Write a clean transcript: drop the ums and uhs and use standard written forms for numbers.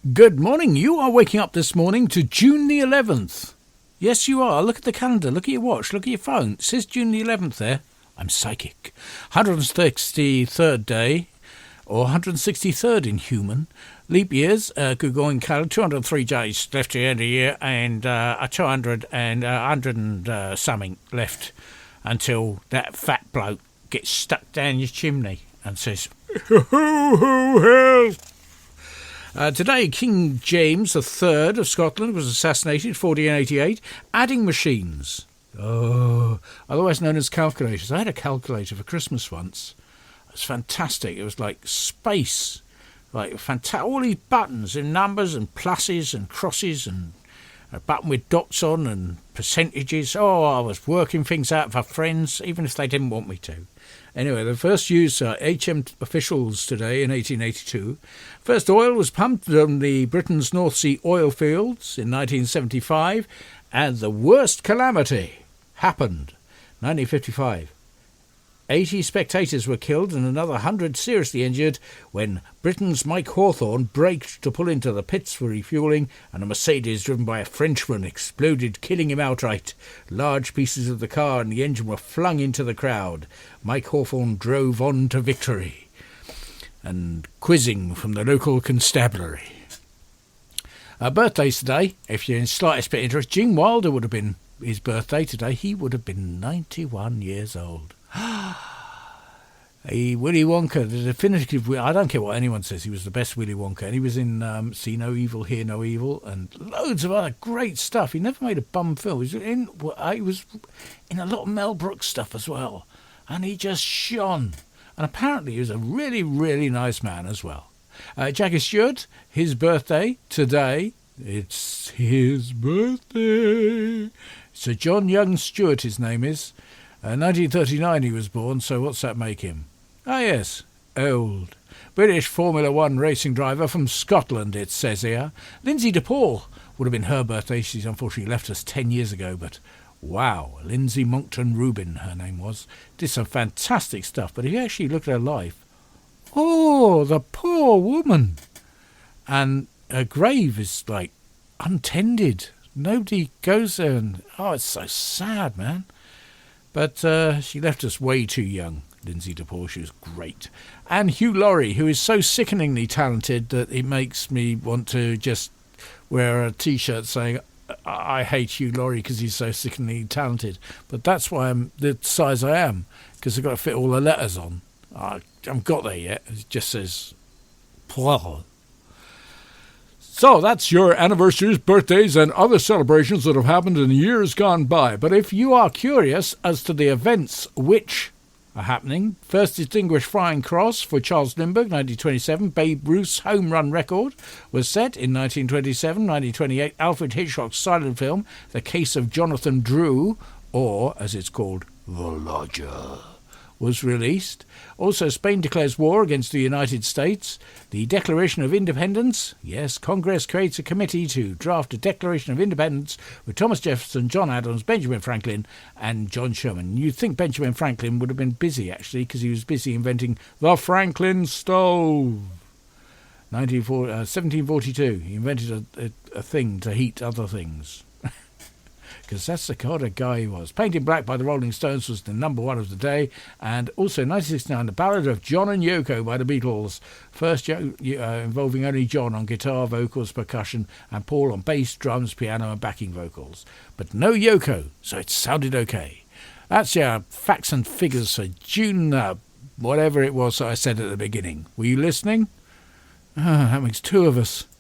Good morning. You are waking up this morning to June the 11th. Yes, you are. Look at the calendar. Look at your watch. Look at your phone. It says June the 11th there. I'm psychic. 163rd day, or 163rd in human. Leap years, Gregorian calendar, 203 days left to the end of the year, and 200 and 100 and something left until that fat bloke gets stuck down your chimney and says, "Ho, today, King James III of Scotland was assassinated, 1488, adding machines. Otherwise known as calculators. I had a calculator for Christmas once. It was fantastic. It was like space. Like all these buttons and numbers and pluses and crosses and a button with dots on and percentages. I was working things out for friends, even if they didn't want me to. Anyway, the first use HM officials today in 1882. First oil was pumped from the Britain's North Sea oil fields in 1975, and the worst calamity happened 1955. 80 spectators were killed and another 100 seriously injured when Britain's Mike Hawthorne braked to pull into the pits for refuelling, and a Mercedes driven by a Frenchman exploded, killing him outright. Large pieces of the car and the engine were flung into the crowd. Mike Hawthorne drove on to victory. And quizzing from the local constabulary. Birthdays today, if you're in slightest bit interest, Gene Wilder would have been his birthday today. He would have been 91 years old. Willy Wonka, the definitive. I don't care what anyone says, he was the best Willy Wonka, and he was in See No Evil, Hear No Evil, and loads of other great stuff. He never made a bum film. He was in a lot of Mel Brooks stuff as well, and he just shone. And apparently he was a really, really nice man as well. Jackie Stewart, his birthday today. It's his birthday. Sir John Young Stewart, his name is. 1939 he was born, so what's that make him? Yes, old. British Formula One racing driver from Scotland, it says here. Lindsay DePaul would have been her birthday. She's unfortunately left us 10 years ago, but wow, Lindsay Monkton Rubin, her name was. Did some fantastic stuff, but if you actually look at her life, the poor woman. And her grave is, like, untended. Nobody goes there, and, it's so sad, man. But she left us way too young, Lindsay DePaul. She was great. And Hugh Laurie, who is so sickeningly talented that it makes me want to just wear a T-shirt saying, I hate Hugh Laurie because he's so sickeningly talented. But that's why I'm the size I am, because I've got to fit all the letters on. I haven't got there yet. It just says, Paul. So that's your anniversaries, birthdays, and other celebrations that have happened in years gone by. But if you are curious as to the events which are happening, first Distinguished Flying Cross for Charles Lindbergh, 1927. Babe Ruth's home run record was set in 1927. 1928, Alfred Hitchcock's silent film, The Case of Jonathan Drew, or, as it's called, The Lodger, was released. Also, Spain declares war against the United States. The Declaration of Independence. Yes, Congress creates a committee to draft a Declaration of Independence with Thomas Jefferson, John Adams, Benjamin Franklin, and John Sherman. You'd think Benjamin Franklin would have been busy, actually, because he was busy inventing the Franklin stove. 1742, he invented a thing to heat other things. Because that's the kind of guy he was. Painted Black by the Rolling Stones was the number one of the day. And also 1969, The Ballad of John and Yoko by the Beatles. First involving only John on guitar, vocals, percussion, and Paul on bass, drums, piano, and backing vocals. But no Yoko, so it sounded okay. That's your facts and figures for June, whatever it was that I said at the beginning. Were you listening? That makes two of us.